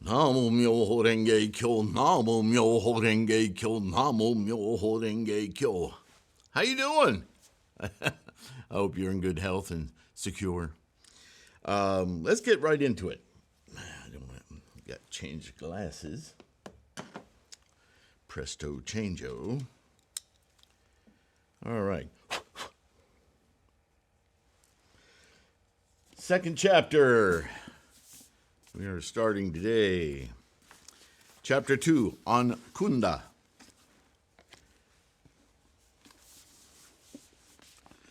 Namo Myoho Renge Kyo, Namo Myoho Renge Kyo, Namo Myoho Renge Kyo. How you doing? I hope you're in good health and secure. Let's get right into it. I don't want to got to change glasses. Presto changeo. All right. Second chapter. We are starting today. Chapter 2 on Cunda.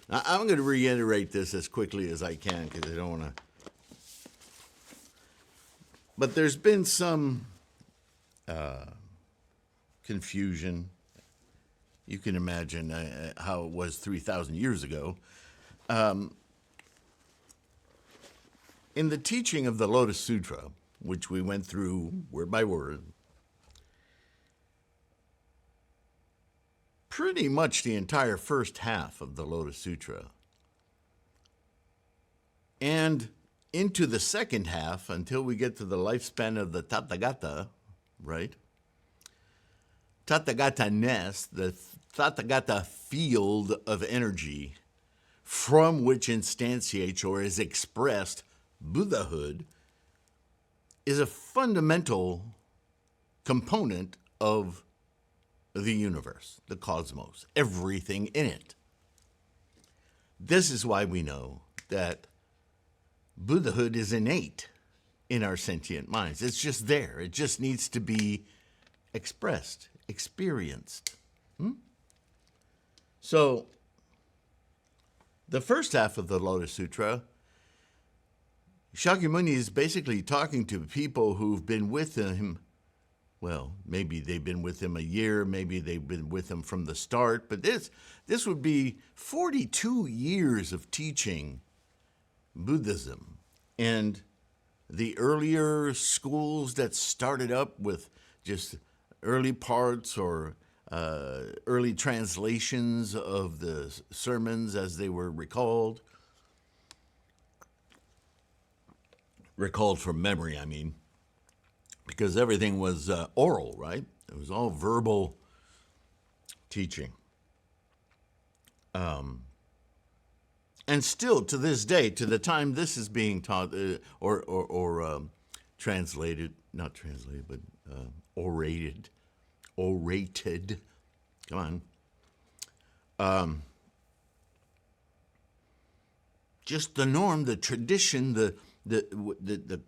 Now, I'm going to reiterate this as quickly as I can because I don't want to. But there's been some confusion. You can imagine how it was 3,000 years ago. In the teaching of the Lotus Sutra, which we went through word by word, pretty much the entire first half of the Lotus Sutra, and into the second half until we get to the lifespan of the Tathagata, right? Tathagata-ness, the Tathagata field of energy from which instantiates or is expressed Buddhahood, is a fundamental component of the universe, the cosmos, everything in it. This is why we know that Buddhahood is innate in our sentient minds. It's just there. It just needs to be expressed, experienced. So, the first half of the Lotus Sutra, Shakyamuni is basically talking to people who've been with him. Well, maybe they've been with him a year, maybe they've been with him from the start, but this would be 42 years of teaching Buddhism. And the earlier schools that started up with just early parts or early translations of the sermons as they were recalled from memory, I mean, because everything was oral, right? It was all verbal teaching. And still, to this day, to the time this is being taught or translated, not translated, but orated, come on. Just the norm, the tradition, the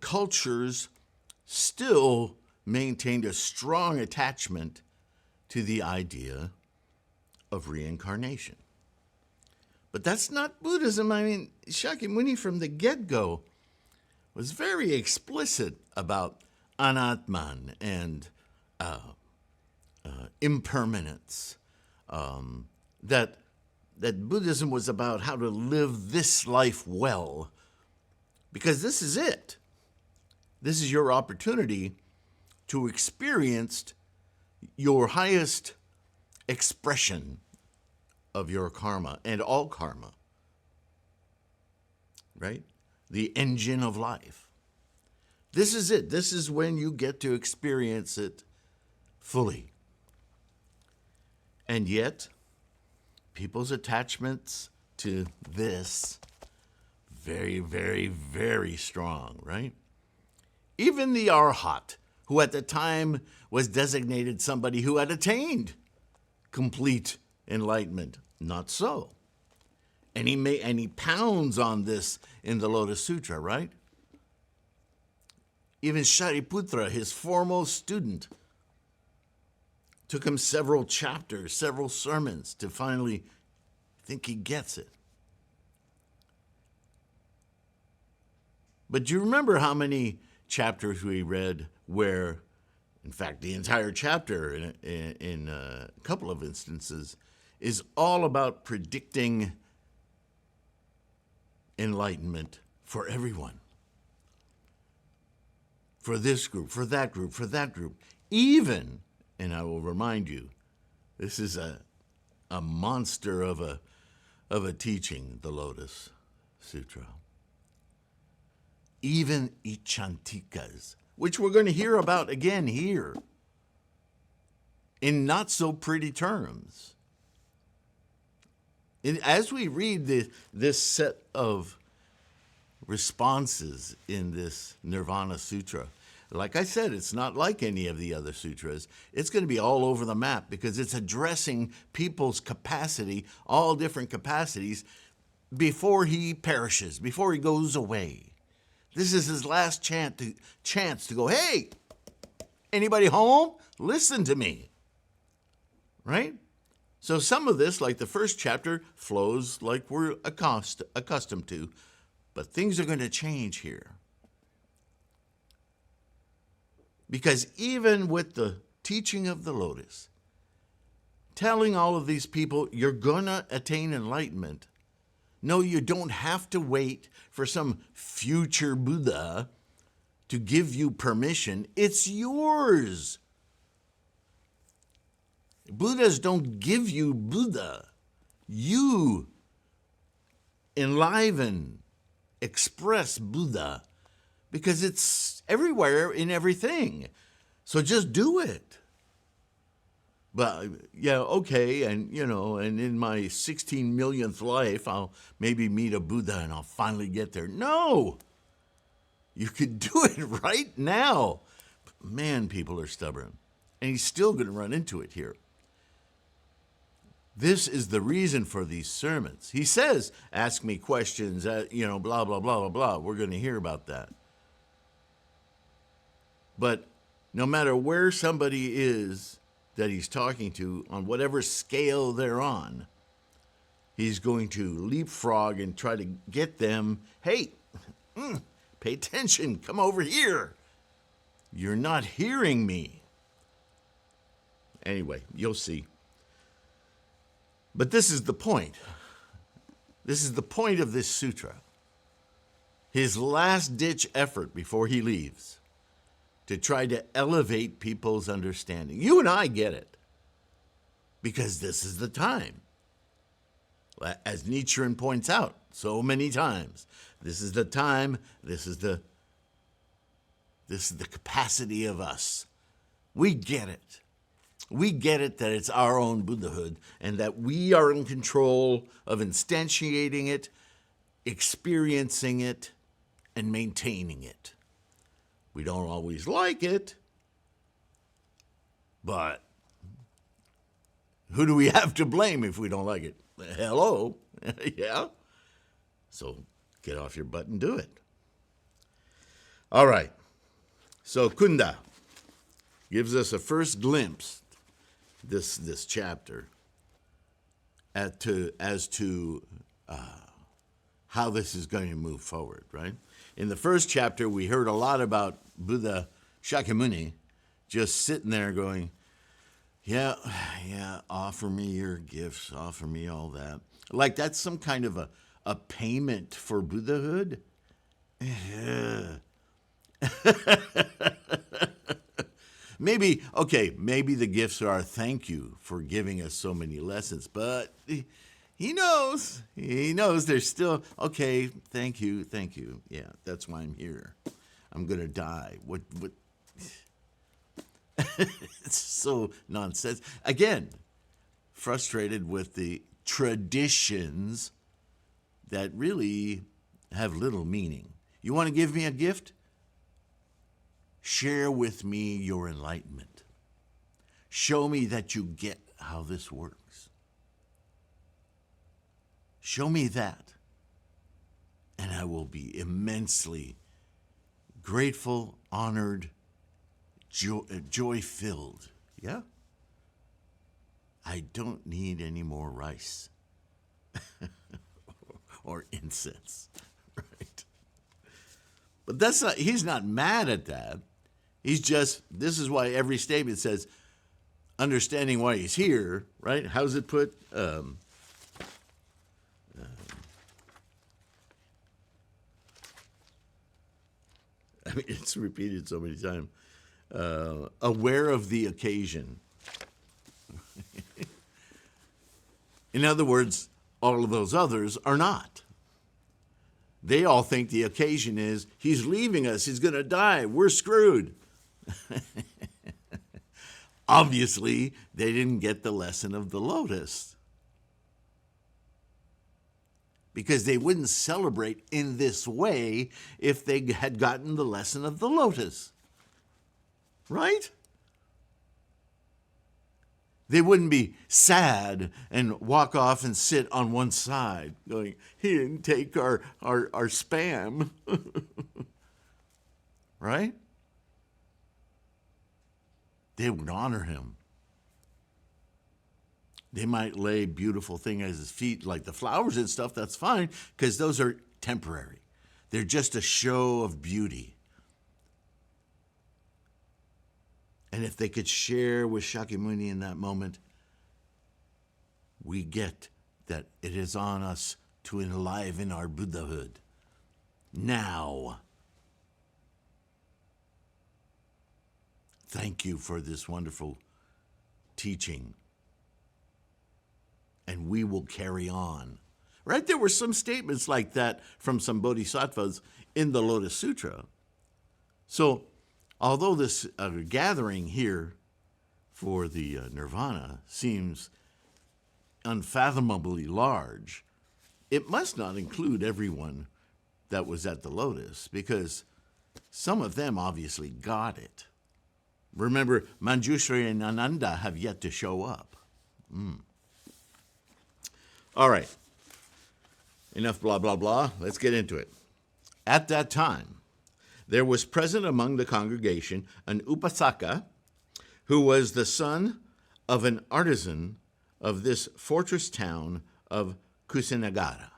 cultures still maintained a strong attachment to the idea of reincarnation. But that's not Buddhism. I mean, Shakyamuni from the get-go was very explicit about anatman and impermanence, that Buddhism was about how to live this life well, because this is it. This is your opportunity to experience your highest expression of your karma and all karma, right? The engine of life. This is it. This is when you get to experience it fully. And yet, people's attachments to this, very, very, very strong, right? Even the Arhat, who at the time was designated somebody who had attained complete enlightenment, not so. And he pounds on this in the Lotus Sutra, right? Even Shariputra, his foremost student, took him several chapters, several sermons to finally think he gets it. But do you remember how many chapters we read where, in fact, the entire chapter in a couple of instances is all about predicting enlightenment for everyone? For this group, for that group, for that group. Even, and I will remind you, this is a monster of a teaching, the Lotus Sutra. Even Ichantikas, which we're going to hear about again here in not so pretty terms. As we read this set of responses in this Nirvana Sutra, like I said, it's not like any of the other sutras. It's going to be all over the map because it's addressing people's capacity, all different capacities, before he perishes, before he goes away. This is his last chance to go, hey, anybody home? Listen to me. Right? So some of this, like the first chapter, flows like we're accustomed to, but things are going to change here. Because even with the teaching of the Lotus, telling all of these people you're going to attain enlightenment, no, you don't have to wait for some future Buddha to give you permission. It's yours. Buddhas don't give you Buddha. You enliven, express Buddha, because it's everywhere in everything. So just do it. But, yeah, okay, and, and in my 16 millionth life, I'll maybe meet a Buddha and I'll finally get there. No! You could do it right now. But man, people are stubborn. And he's still going to run into it here. This is the reason for these sermons. He says, ask me questions, blah, blah, blah, blah, blah. We're going to hear about that. But no matter where somebody is that he's talking to, on whatever scale they're on, he's going to leapfrog and try to get them, hey, pay attention, come over here. You're not hearing me. Anyway, you'll see. But this is the point. This is the point of this sutra. His last-ditch effort before he leaves to try to elevate people's understanding. You and I get it, because this is the time. As Nichiren points out so many times, this is the time, this is the capacity of us. We get it. We get it that it's our own Buddhahood and that we are in control of instantiating it, experiencing it, and maintaining it. We don't always like it, but who do we have to blame if we don't like it? Hello? Yeah? So get off your butt and do it. All right. So Cunda gives us a first glimpse, this chapter, as to how this is going to move forward, right? In the first chapter, we heard a lot about Buddha Shakyamuni just sitting there going, yeah, offer me your gifts, offer me all that. Like that's some kind of a payment for Buddhahood. Yeah. Maybe the gifts are thank you for giving us so many lessons, but he knows there's still, okay, thank you. Yeah, that's why I'm here. I'm going to die. What? It's so nonsense. Again, frustrated with the traditions that really have little meaning. You want to give me a gift? Share with me your enlightenment. Show me that you get how this works. Show me that, and I will be immensely grateful, honored, joy-filled. Yeah? I don't need any more rice or incense, right? But he's not mad at that. He's just, this is why every statement says, understanding why he's here, right? How's it put? I mean, it's repeated so many times. Aware of the occasion. In other words, all of those others are not. They all think the occasion is he's leaving us, he's going to die, we're screwed. Obviously, they didn't get the lesson of the lotus, because they wouldn't celebrate in this way if they had gotten the lesson of the lotus. Right? They wouldn't be sad and walk off and sit on one side going, he didn't take our spam. Right? They would honor him. They might lay beautiful things at his feet, like the flowers and stuff. That's fine, because those are temporary. They're just a show of beauty. And if they could share with Shakyamuni in that moment, we get that it is on us to enliven our Buddhahood now. Thank you for this wonderful teaching. And we will carry on. Right? There were some statements like that from some bodhisattvas in the Lotus Sutra. So, although this gathering here for the nirvana seems unfathomably large, it must not include everyone that was at the Lotus, because some of them obviously got it. Remember, Manjushri and Ananda have yet to show up. All right. Enough blah, blah, blah. Let's get into it. At that time, there was present among the congregation an upasaka who was the son of an artisan of this fortress town of Kusinagara.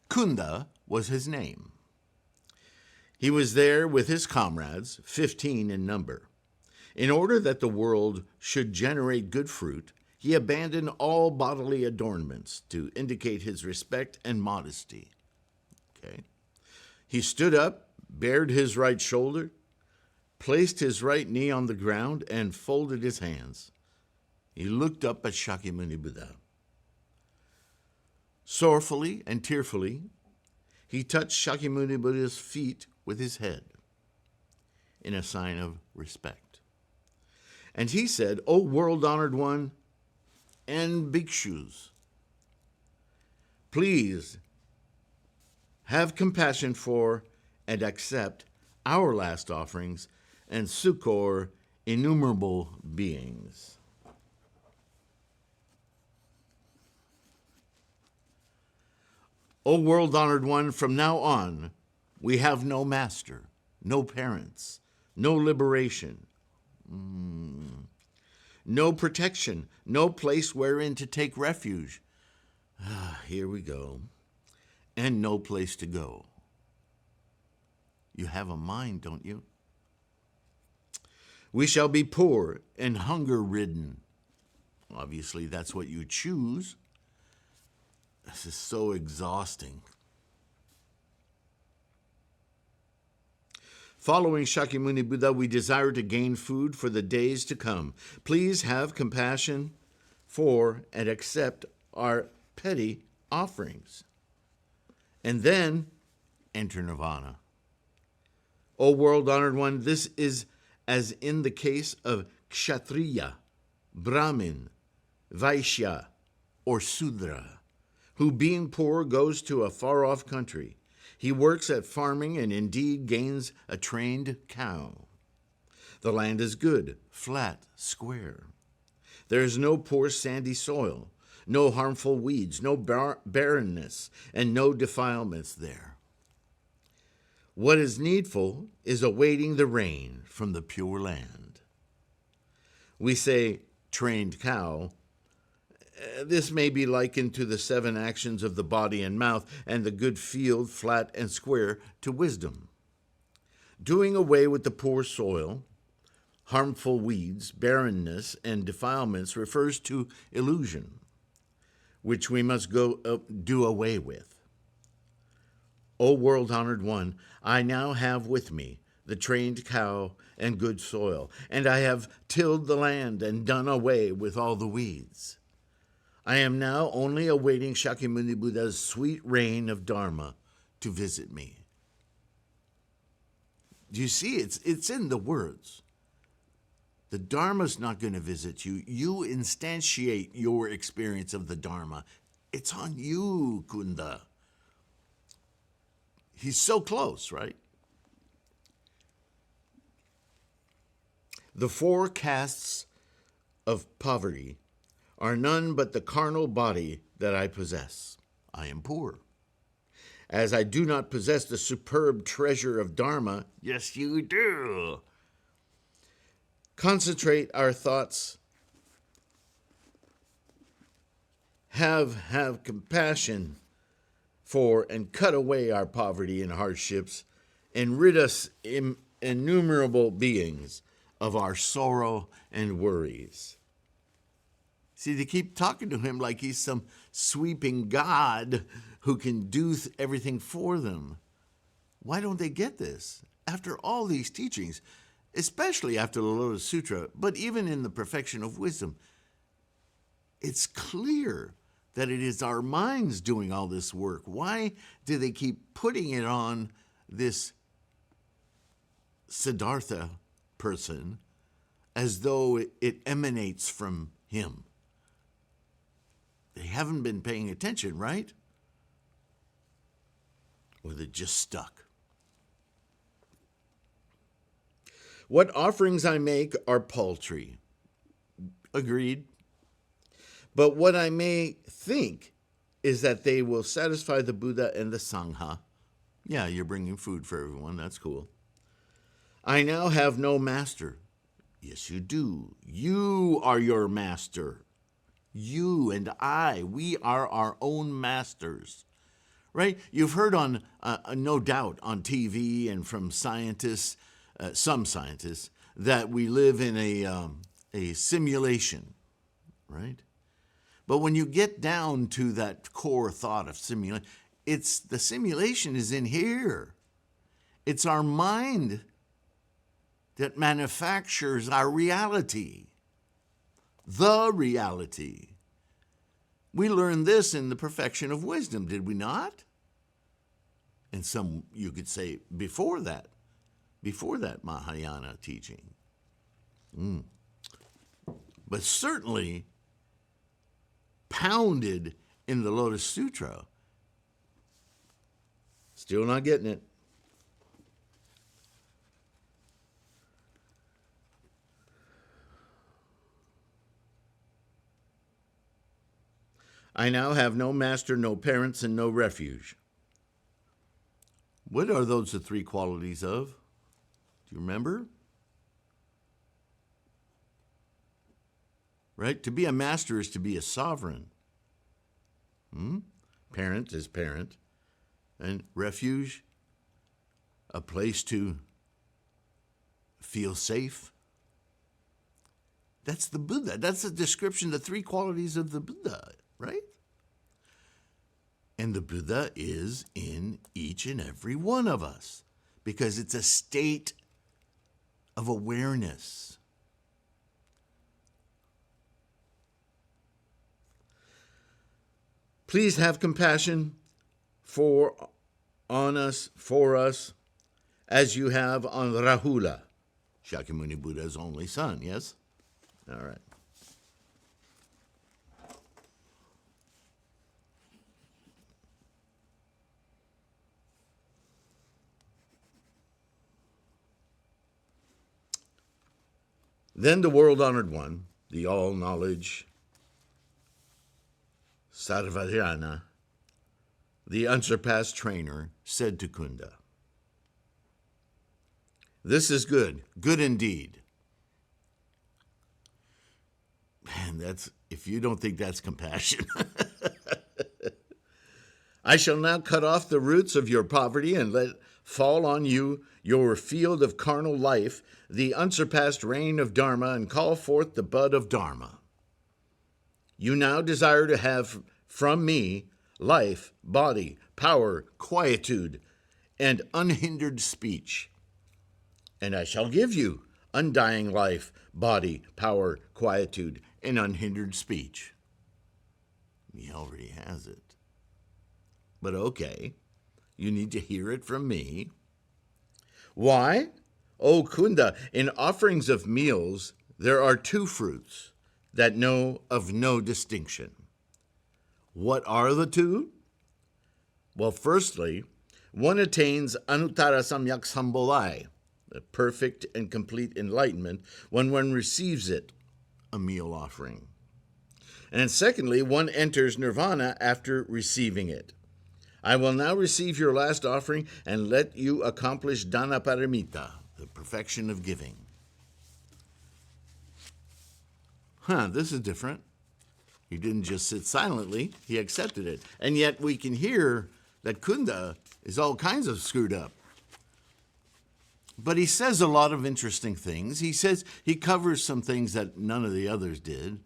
Cunda was his name. He was there with his comrades, 15 in number. In order that the world should generate good fruit, he abandoned all bodily adornments to indicate his respect and modesty. Okay. He stood up, bared his right shoulder, placed his right knee on the ground, and folded his hands. He looked up at Shakyamuni Buddha. Sorrowfully and tearfully, he touched Shakyamuni Buddha's feet with his head in a sign of respect. And he said, O world-honored one and bhikshus, please have compassion for and accept our last offerings and succor innumerable beings. O world-honored one, from now on, we have no master, no parents, no liberation, no protection, no place wherein to take refuge. Here we go. And no place to go. You have a mind, don't you? We shall be poor and hunger-ridden. Obviously, that's what you choose. This is so exhausting. Following Shakyamuni Buddha, we desire to gain food for the days to come. Please have compassion for and accept our petty offerings. And then enter nirvana. O world-honored one, this is as in the case of Kshatriya, Brahmin, Vaishya, or Sudra, who being poor goes to a far-off country. He works at farming and indeed gains a trained cow. The land is good, flat, square. There is no poor sandy soil, no harmful weeds, no barrenness, and no defilements there. What is needful is awaiting the rain from the pure land. We say trained cow. This may be likened to the 7 actions of the body and mouth, and the good field, flat and square, to wisdom. Doing away with the poor soil, harmful weeds, barrenness, and defilements refers to illusion, which we must do away with. O world-honored one, I now have with me the trained cow and good soil, and I have tilled the land and done away with all the weeds. I am now only awaiting Shakyamuni Buddha's sweet rain of Dharma, to visit me. Do you see? It's in the words. The Dharma's not going to visit you. You instantiate your experience of the Dharma. It's on you, Cunda. He's so close, right? The four castes of poverty are none but the carnal body that I possess. I am poor. As I do not possess the superb treasure of Dharma, yes, you do. Concentrate our thoughts. Have compassion for and cut away our poverty and hardships and rid us innumerable beings of our sorrow and worries. See, they keep talking to him like he's some sweeping God who can do everything for them. Why don't they get this? After all these teachings, especially after the Lotus Sutra, but even in the Perfection of Wisdom, it's clear that it is our minds doing all this work. Why do they keep putting it on this Siddhartha person as though it emanates from him? They haven't been paying attention, right? Or they're just stuck. What offerings I make are paltry. Agreed. But what I may think is that they will satisfy the Buddha and the Sangha. Yeah, you're bringing food for everyone. That's cool. I now have no master. Yes, you do. You are your master. You and I, we are our own masters. Right? You've heard on, no doubt, on TV and from scientists, some scientists, that we live in a simulation, right? But when you get down to that core thought of simulation, the simulation is in here. It's our mind that manufactures our reality, the reality. We learned this in the Perfection of Wisdom, did we not? And some, you could say, before that Mahayana teaching. But certainly pounded in the Lotus Sutra. Still not getting it. I now have no master, no parents, and no refuge. What are those the three qualities of? Do you remember? Right? To be a master is to be a sovereign. Parent is parent. And refuge, a place to feel safe. That's the Buddha. That's a description, the three qualities of the Buddha, right? And the Buddha is in each and every one of us because it's a state of awareness. Please have compassion on us, as you have on Rahula, Shakyamuni Buddha's only son, yes? All right. Then the world-honored one, the all-knowledge Sarvajana, the unsurpassed trainer, said to Cunda, "This is good, good indeed." Man, if you don't think that's compassion. I shall now cut off the roots of your poverty and let fall on you your field of carnal life, the unsurpassed rain of Dharma, and call forth the bud of Dharma. You now desire to have from me life, body, power, quietude, and unhindered speech. And I shall give you undying life, body, power, quietude, and unhindered speech. He already has it. But okay, You need to hear it from me. Why? O Cunda, in offerings of meals, there are two fruits that know of no distinction. What are the two? Well, firstly, one attains anuttara samyak sambolai, the perfect and complete enlightenment, when one receives it, a meal offering. And secondly, one enters nirvana after receiving it. I will now receive your last offering and let you accomplish dana paramita, the perfection of giving. This is different. He didn't just sit silently, he accepted it. And yet we can hear that Cunda is all kinds of screwed up. But he says a lot of interesting things. He covers some things that none of the others did.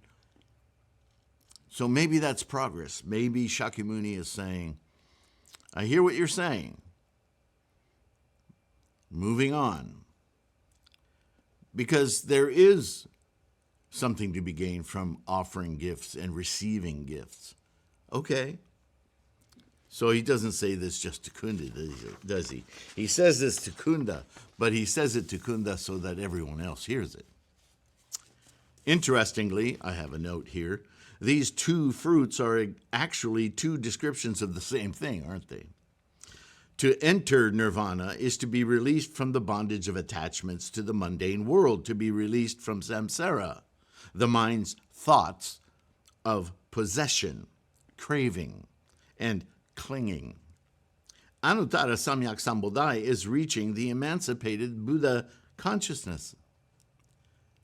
So maybe that's progress. Maybe Shakyamuni is saying, I hear what you're saying. Moving on. Because there is something to be gained from offering gifts and receiving gifts. Okay. So he doesn't say this just to Cunda, does he? He says this to Cunda, but he says it to Cunda so that everyone else hears it. Interestingly, I have a note here, these two fruits are actually two descriptions of the same thing, aren't they? To enter nirvana is to be released from the bondage of attachments to the mundane world, to be released from samsara, the mind's thoughts of possession, craving, and clinging. Anuttara samyak sambodhai is reaching the emancipated Buddha consciousness.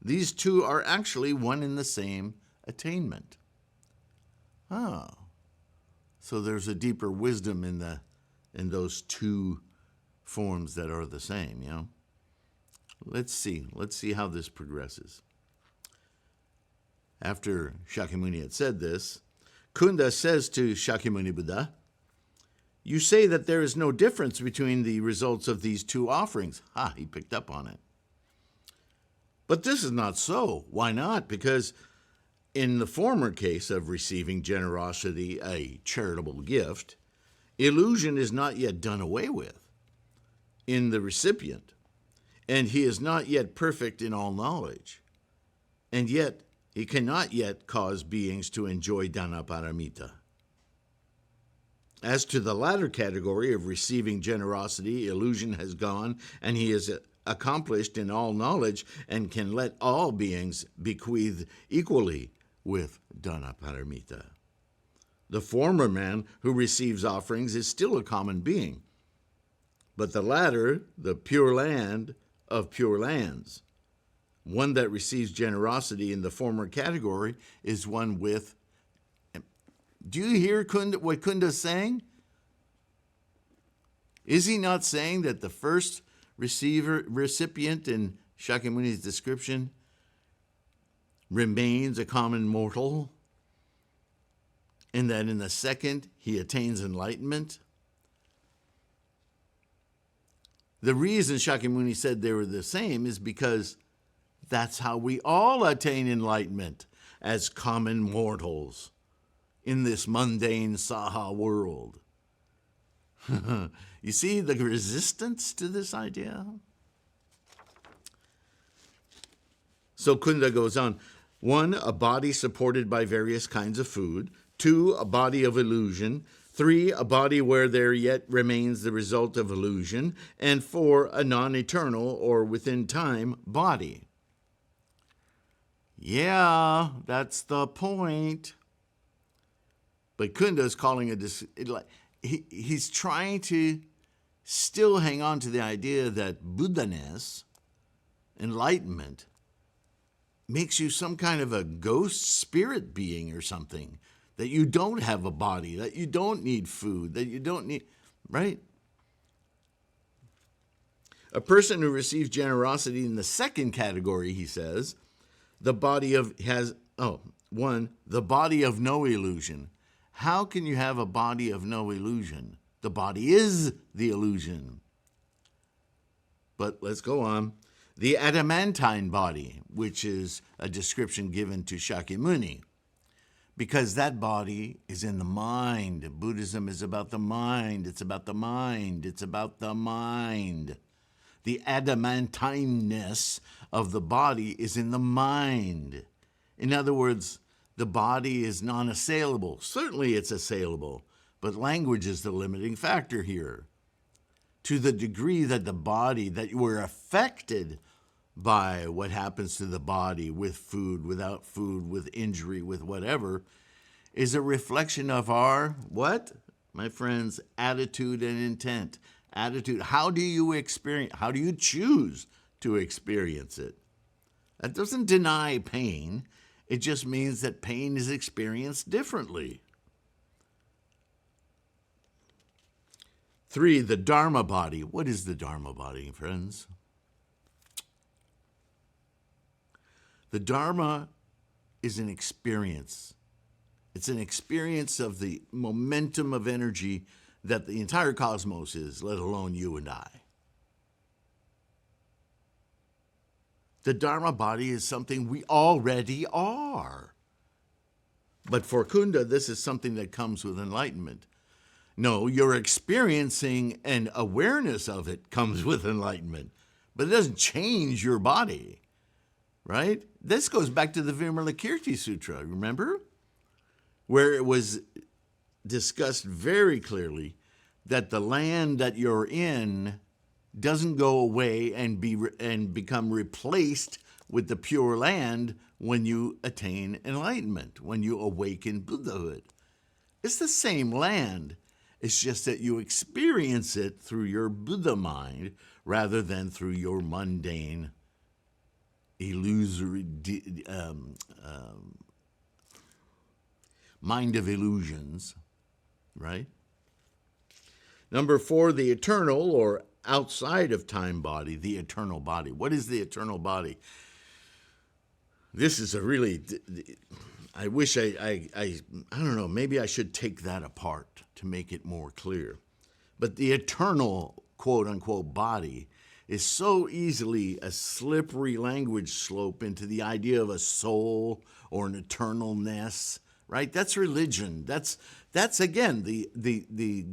These two are actually one and the same attainment. So there's a deeper wisdom in those two forms that are the same, you know? Let's see how this progresses. After Shakyamuni had said this, Cunda says to Shakyamuni Buddha, you say that there is no difference between the results of these two offerings. He picked up on it. But this is not so. Why not? Because in the former case of receiving generosity, a charitable gift, illusion is not yet done away with in the recipient, and he is not yet perfect in all knowledge, and yet he cannot yet cause beings to enjoy dana paramita. As to the latter category of receiving generosity, illusion has gone, and he is accomplished in all knowledge and can let all beings bequeath equally with dana paramita. The former man who receives offerings is still a common being, but the latter, the pure land of pure lands, one that receives generosity in the former category, is one with... Do you hear what Cunda is saying? Is he not saying that the first recipient in Shakyamuni's description remains a common mortal, and that in the second he attains enlightenment? The reason Shakyamuni said they were the same is because that's how we all attain enlightenment, as common mortals in this mundane saha world. You see the resistance to this idea? So Cunda goes on. 1, a body supported by various kinds of food. 2, a body of illusion. 3, a body where there yet remains the result of illusion. And 4, a non-eternal or within time body. Yeah, that's the point. But Cunda is calling he's trying to still hang on to the idea that Buddha-ness, enlightenment, makes you some kind of a ghost spirit being or something, that you don't have a body, that you don't need food, that you don't need, right? A person who receives generosity in the second category, he says, the body of the body of no illusion. How can you have a body of no illusion? The body is the illusion. But let's go on. The adamantine body, which is a description given to Shakyamuni. because that body is in the mind. Buddhism is about the mind. It's about the mind. It's about the mind. The adamantineness of the body is in the mind. In other words, the body is non-assailable. Certainly it's assailable, but language is the limiting factor here. To the degree that the body, that we're affected by what happens to the body with food, without food, with injury, with whatever, is a reflection of our, what? My friends, attitude and intent. Attitude, how do you choose to experience it? That doesn't deny pain. It just means that pain is experienced differently. 3, the Dharma body. What is the Dharma body, friends? The Dharma is an experience. It's an experience of the momentum of energy that the entire cosmos is, let alone you and I. The Dharma body is something we already are. But for Cunda, this is something that comes with enlightenment. No, you're experiencing an awareness of it comes with enlightenment, but it doesn't change your body, right? This goes back to the Vimalakirti Sutra, remember? Where it was discussed very clearly that the land that you're in doesn't go away and become replaced with the pure land when you attain enlightenment, when you awaken Buddhahood. It's the same land. It's just that you experience it through your Buddha mind rather than through your mundane, illusory mind of illusions, right? Number 4, the eternal or outside of time body, the eternal body. What is the eternal body? This is a really, I wish I don't know, maybe I should take that apart to make it more clear. But the eternal, quote unquote, body is so easily a slippery language slope into the idea of a soul or an eternalness, right? That's religion. That's again, the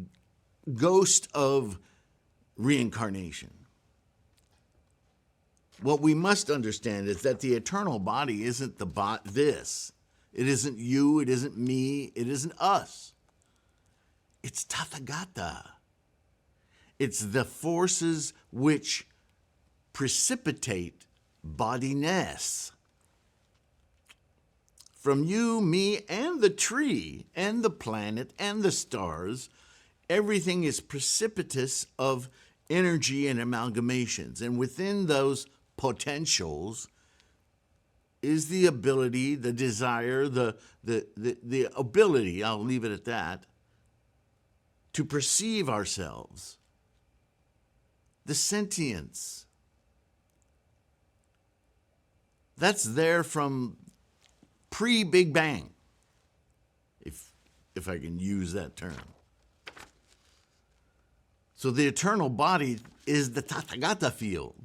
ghost of reincarnation. What we must understand is that the eternal body isn't this. It isn't you, it isn't me, it isn't us. It's Tathagata. It's the forces which precipitate bodiness. From you, me, and the tree, and the planet, and the stars, everything is precipitous of energy and amalgamations. And within those potentials is the ability, the desire, the ability, I'll leave it at that, to perceive ourselves, the sentience. That's there from pre-Big Bang, if I can use that term. So the eternal body is the Tathagata field,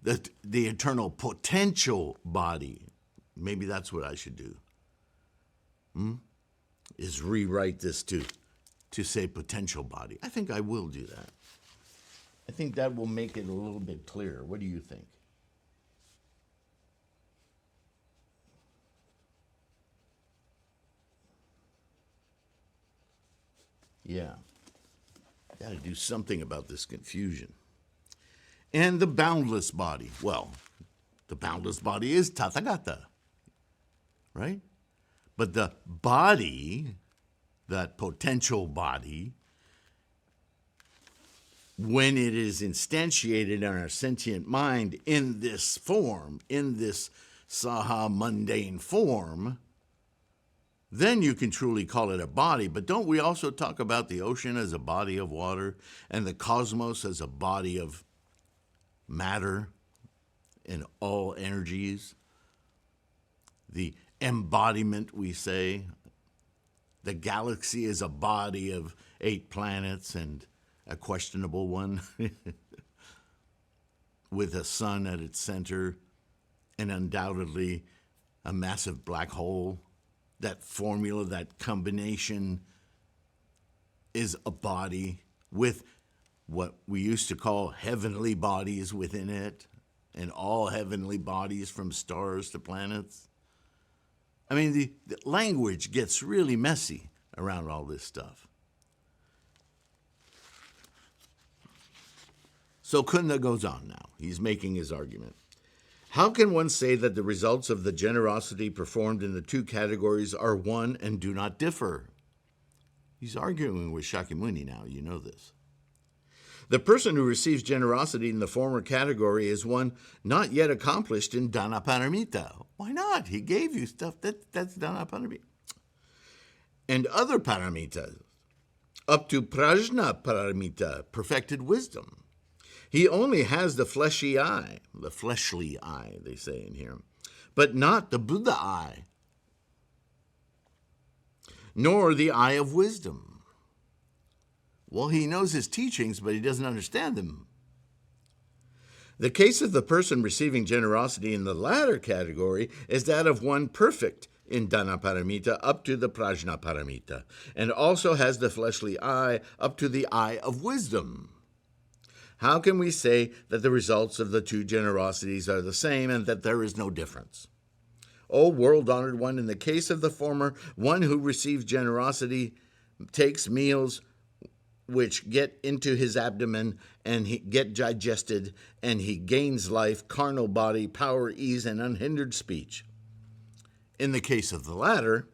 the eternal potential body. Maybe that's what I should do, is rewrite this to say potential body. I think I will do that. I think that will make it a little bit clearer. What do you think? Yeah. Got to do something about this confusion. And the boundless body. Well, the boundless body is Tathagata, right? But the body, that potential body, when it is instantiated in our sentient mind in this form, in this saha mundane form, then you can truly call it a body. But don't we also talk about the ocean as a body of water and the cosmos as a body of matter and all energies? The embodiment, we say. The galaxy is a body of 8 planets and a questionable one with a sun at its center and undoubtedly a massive black hole that formula, that combination is a body with what we used to call heavenly bodies within it, and all heavenly bodies from stars to planets. I mean, the language gets really messy around all this stuff. So Cunda goes on now. He's making his argument. How can one say that the results of the generosity performed in the two categories are one and do not differ? He's arguing with Shakyamuni now, you know this. The person who receives generosity in the former category is one not yet accomplished in Dhanaparamita. Why not? He gave you stuff that's Dhanaparamita. And other paramitas, up to Prajnaparamita, perfected wisdom. He only has the fleshly eye, they say in here, but not the Buddha eye, nor the eye of wisdom. Well, he knows his teachings, but he doesn't understand them. The case of the person receiving generosity in the latter category is that of one perfect in Dhanaparamita up to the Prajnaparamita, and also has the fleshly eye up to the eye of wisdom. How can we say that the results of the two generosities are the same and that there is no difference? O world-honored one, in the case of the former, one who receives generosity takes meals which get into his abdomen and he get digested, and he gains life, carnal body, power, ease, and unhindered speech. In the case of the latter,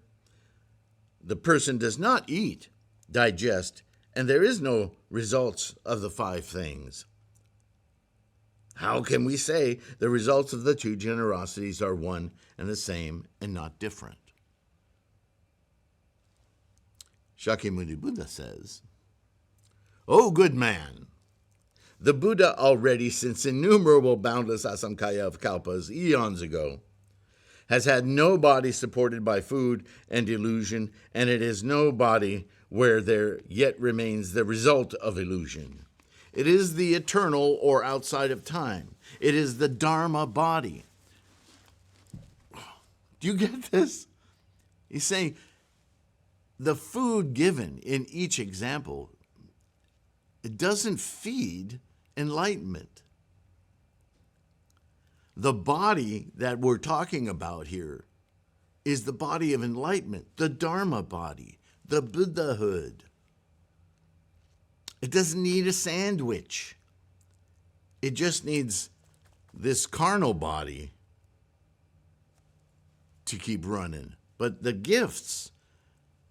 the person does not eat, digest, and there is no results of the five things. How can we say the results of the two generosities are one and the same and not different? Shakyamuni Buddha says, O good man, the Buddha already, since innumerable boundless asamkaya of kalpas, eons ago, has had no body supported by food and illusion, and it is no body where there yet remains the result of illusion. It is the eternal or outside of time. It is the Dharma body. Do you get this? He's saying the food given in each example, it doesn't feed enlightenment. The body that we're talking about here is the body of enlightenment, the Dharma body, the Buddhahood. It doesn't need a sandwich. It just needs this carnal body to keep running. But the gifts,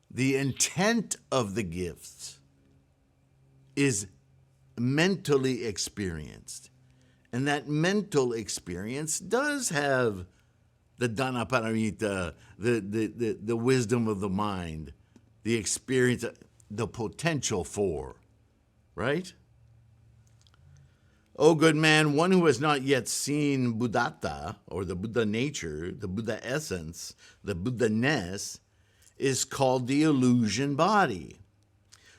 the intent of the gifts, is mentally experienced. And that mental experience does have the Dhanaparamita, the wisdom of the mind, the experience, the potential for, right? O good man, one who has not yet seen Buddhata, or the Buddha nature, the Buddha essence, the Buddha-ness, is called the illusion body.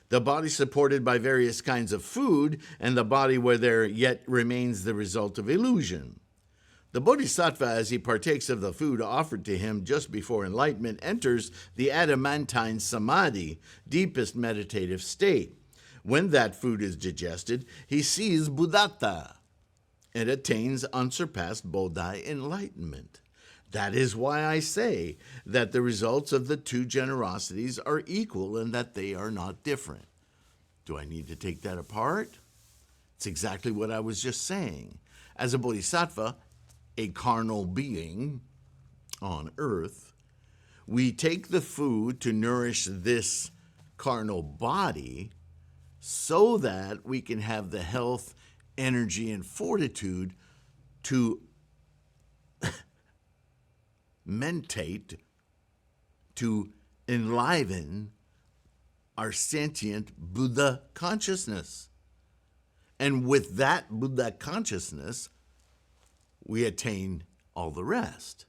The body supported by various kinds of food, and the body where there yet remains the result of illusion. The bodhisattva, as he partakes of the food offered to him just before enlightenment, enters the adamantine samadhi, deepest meditative state. When that food is digested, he sees Buddhata and attains unsurpassed Bodhi enlightenment. That is why I say that the results of the two generosities are equal and that they are not different. Do I need to take that apart? It's exactly what I was just saying. As a bodhisattva, a carnal being on earth, we take the food to nourish this carnal body so that we can have the health, energy, and fortitude to mentate, to enliven our sentient Buddha consciousness. And with that Buddha consciousness, we attain all the rest.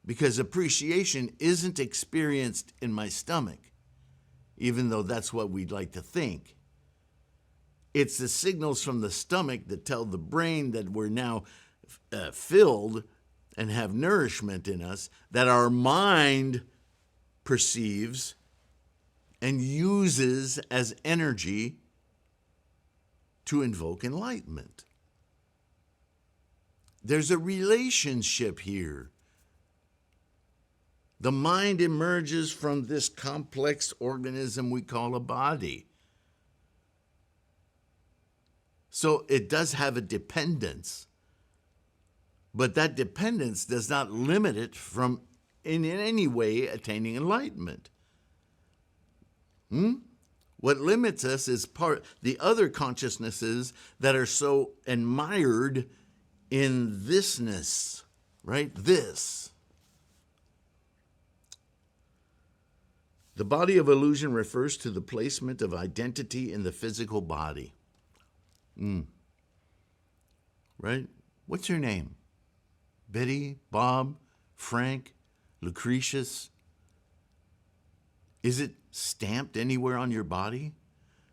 Because appreciation isn't experienced in my stomach, even though that's what we'd like to think. It's the signals from the stomach that tell the brain that we're now filled and have nourishment in us that our mind perceives and uses as energy to invoke enlightenment. There's a relationship here. The mind emerges from this complex organism we call a body. So it does have a dependence, but that dependence does not limit it from in any way attaining enlightenment. What limits us is the other consciousnesses that are so admired in thisness, right? This. The body of illusion refers to the placement of identity in the physical body. Right? What's your name? Betty, Bob, Frank, Lucretius? Is it stamped anywhere on your body?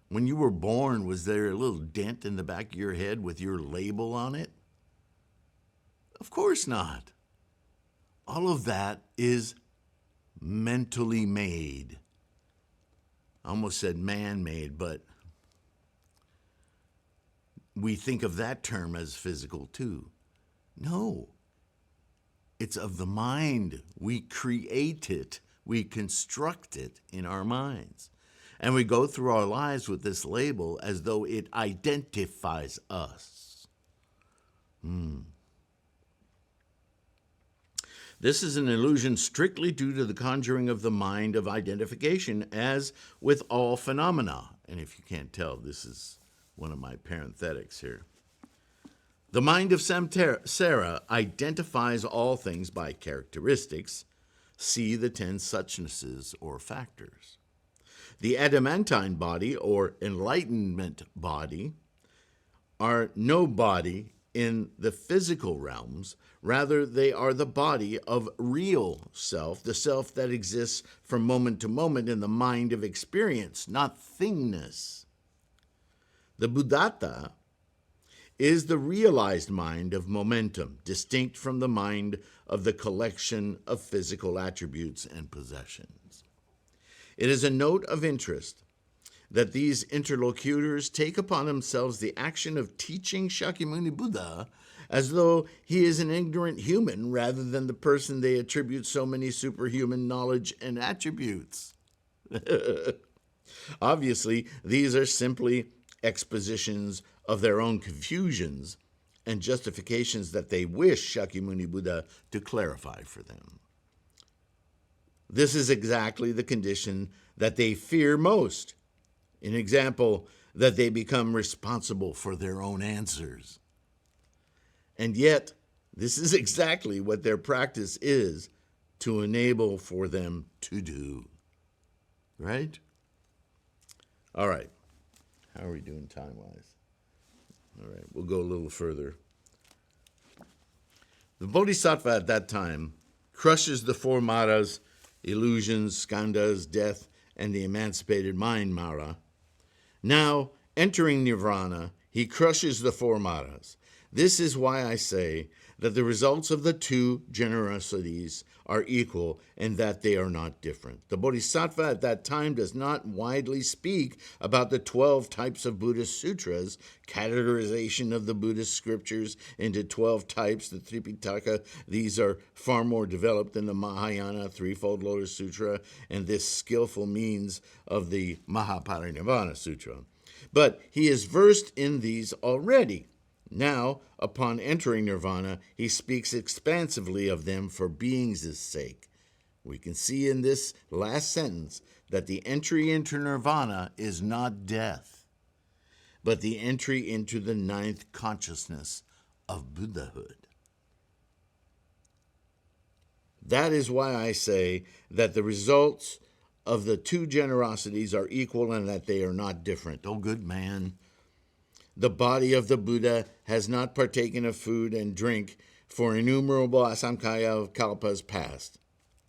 When you were born, was there a little dent in the back of your head with your label on it? Of course not. All of that is mentally made. I almost said man-made, but we think of that term as physical too. No. It's of the mind. We create it. We construct it in our minds. And we go through our lives with this label as though it identifies us. This is an illusion strictly due to the conjuring of the mind of identification, as with all phenomena. And if you can't tell, this is one of my parenthetics here. The mind of Samsara identifies all things by characteristics. See the 10 suchnesses or factors. The adamantine body or enlightenment body are no body in the physical realms. Rather, they are the body of real self, the self that exists from moment to moment in the mind of experience, not thingness. The Buddhata is the realized mind of momentum, distinct from the mind of the collection of physical attributes and possessions. It is a note of interest that these interlocutors take upon themselves the action of teaching Shakyamuni Buddha as though he is an ignorant human rather than the person they attribute so many superhuman knowledge and attributes. Obviously, these are simply expositions of their own confusions and justifications that they wish Shakyamuni Buddha to clarify for them. This is exactly the condition that they fear most. An example, that they become responsible for their own answers. And yet, this is exactly what their practice is to enable for them to do. Right? All right. How are we doing time-wise? All right, we'll go a little further. The Bodhisattva at that time crushes the four maras, illusions, skandhas, death, and the emancipated mind, Mara. Now, entering nirvana, he crushes the four maras. This is why I say that the results of the two generosities are equal and that they are not different. The Bodhisattva at that time does not widely speak about the 12 types of Buddhist sutras, categorization of the Buddhist scriptures into 12 types, the Tripitaka. These are far more developed than the Mahayana Threefold Lotus Sutra and this skillful means of the MahaPariNirvana Sutra. But he is versed in these already. Now, upon entering nirvana, he speaks expansively of them for beings' sake. We can see in this last sentence that the entry into nirvana is not death, but the entry into the 9th consciousness of Buddhahood. That is why I say that the results of the two generosities are equal and that they are not different. Oh, good man. The body of the Buddha has not partaken of food and drink for innumerable asamkhya of kalpas past,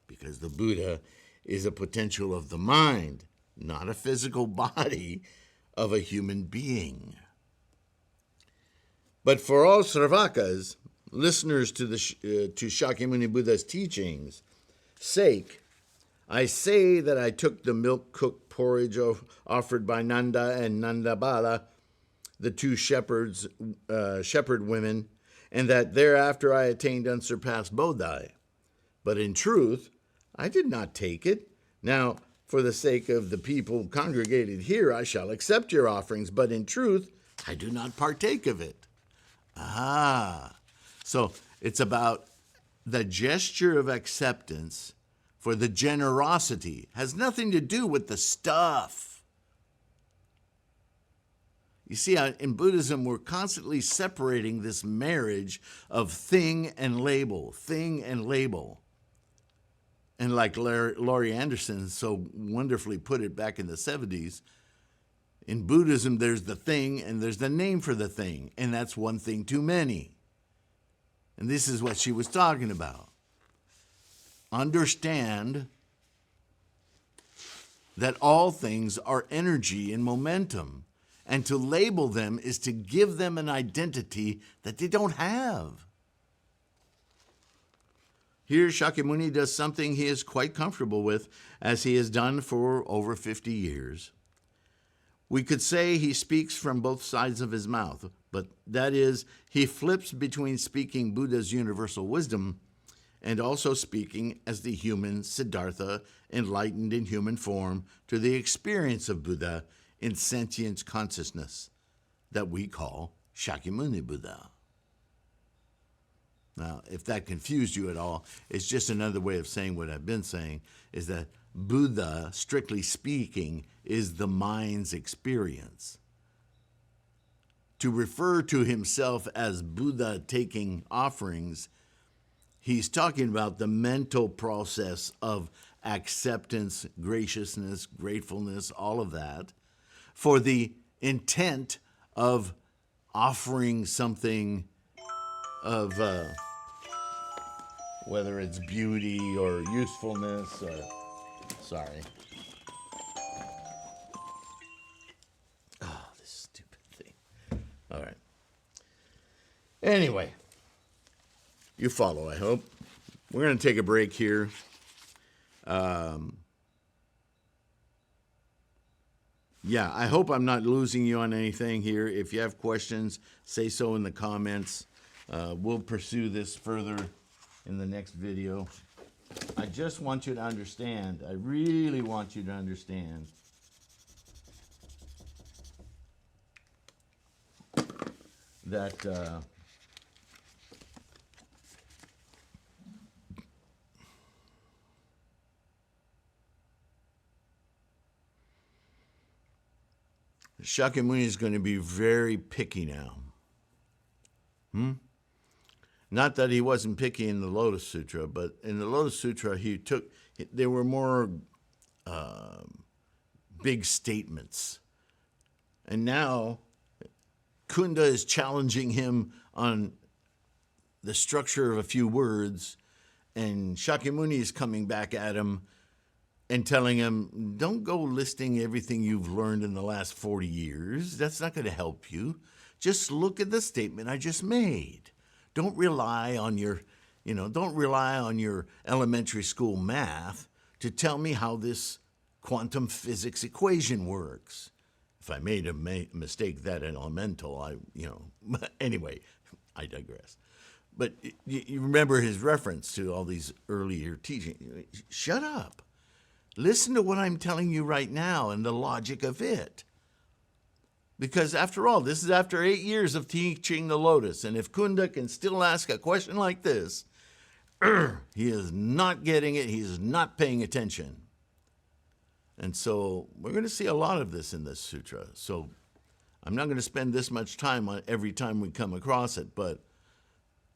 because the Buddha is a potential of the mind, not a physical body of a human being. But for all Sravakas, listeners to to Shakyamuni Buddha's teachings' sake, I say that I took the milk-cooked porridge offered by Nanda and Nandabala, the two shepherd women, and that thereafter I attained unsurpassed Bodhi. But in truth, I did not take it. Now, for the sake of the people congregated here, I shall accept your offerings, but in truth, I do not partake of it. So it's about the gesture of acceptance for the generosity. Has nothing to do with the stuff. You see, in Buddhism, we're constantly separating this marriage of thing and label, thing and label. And like Laurie Anderson so wonderfully put it back in the 70s, in Buddhism, there's the thing and there's the name for the thing, and that's one thing too many. And this is what she was talking about. Understand that all things are energy and momentum, and to label them is to give them an identity that they don't have. Here, Shakyamuni does something he is quite comfortable with, as he has done for over 50 years. We could say he speaks from both sides of his mouth, but that is, he flips between speaking Buddha's universal wisdom and also speaking as the human Siddhartha, enlightened in human form, to the experience of Buddha in sentient consciousness that we call Shakyamuni Buddha. Now, if that confused you at all, it's just another way of saying what I've been saying, is that Buddha, strictly speaking, is the mind's experience. To refer to himself as Buddha taking offerings, he's talking about the mental process of acceptance, graciousness, gratefulness, all of that, for the intent of offering something of whether it's beauty or usefulness or, sorry. Oh, this stupid thing. All right. Anyway, you follow, I hope. We're going to take a break here. Yeah, I hope I'm not losing you on anything here. If you have questions, say so in the comments. We'll pursue this further in the next video. I just want you to understand, I really want you to understand that Shakyamuni is going to be very picky now. Not that he wasn't picky in the Lotus Sutra, but in the Lotus Sutra, there were more big statements. And now, Cunda is challenging him on the structure of a few words, and Shakyamuni is coming back at him and telling him, don't go listing everything you've learned in the last 40 years. That's not going to help you. Just look at the statement I just made. Don't rely on your elementary school math to tell me how this quantum physics equation works. If I made a mistake that elemental, anyway, I digress. But you remember his reference to all these earlier teachings. Shut up. Listen to what I'm telling you right now and the logic of it. Because after all, this is after 8 years of teaching the Lotus. And if Cunda can still ask a question like this, he is not getting it. He is not paying attention. And so we're going to see a lot of this in this sutra. So I'm not going to spend this much time on every time we come across it, but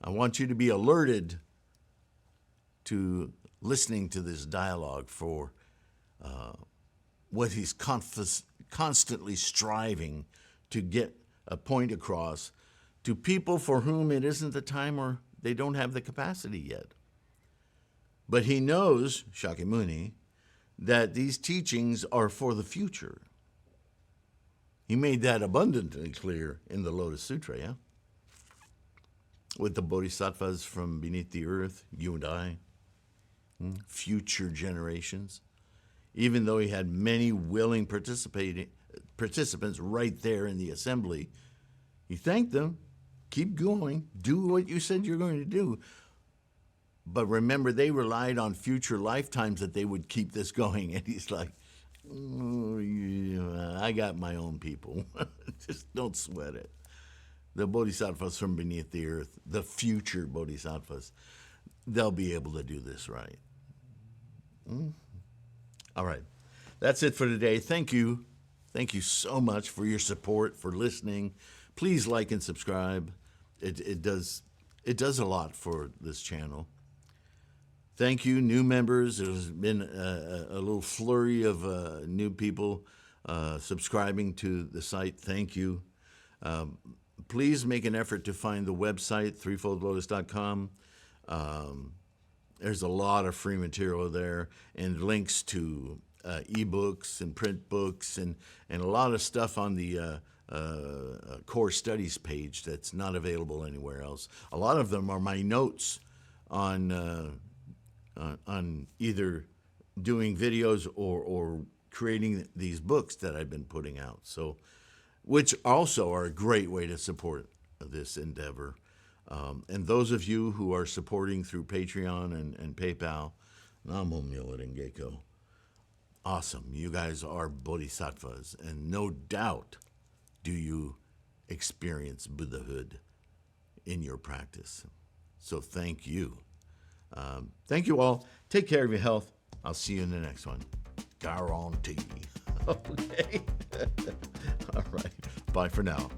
I want you to be alerted to listening to this dialogue for what he's constantly striving to get a point across to people for whom it isn't the time or they don't have the capacity yet. But he knows, Shakyamuni, that these teachings are for the future. He made that abundantly clear in the Lotus Sutra, yeah? with the bodhisattvas from beneath the earth, you and I, future generations. Even though he had many willing participants right there in the assembly, he thanked them. Keep going. Do what you said you're going to do. But remember, they relied on future lifetimes that they would keep this going. And he's like, oh, yeah, I got my own people. Just don't sweat it. The bodhisattvas from beneath the earth, the future bodhisattvas, they'll be able to do this right. All right. That's it for today. Thank you. Thank you so much for your support, for listening. Please like and subscribe. It does a lot for this channel. Thank you, new members. There's been a little flurry of new people subscribing to the site. Thank you. Please make an effort to find the website, threefoldlotus.com. There's a lot of free material there and links to ebooks and print books and a lot of stuff on the core studies page that's not available anywhere else. A lot of them are my notes on either doing videos or creating these books that I've been putting out. So, which also are a great way to support this endeavor. And those of you who are supporting through Patreon and PayPal, Namo Myoho Renge Kyo. Awesome. You guys are bodhisattvas, and no doubt do you experience Buddhahood in your practice. So thank you. Thank you all. Take care of your health. I'll see you in the next one. Guarantee. Okay. All right. Bye for now.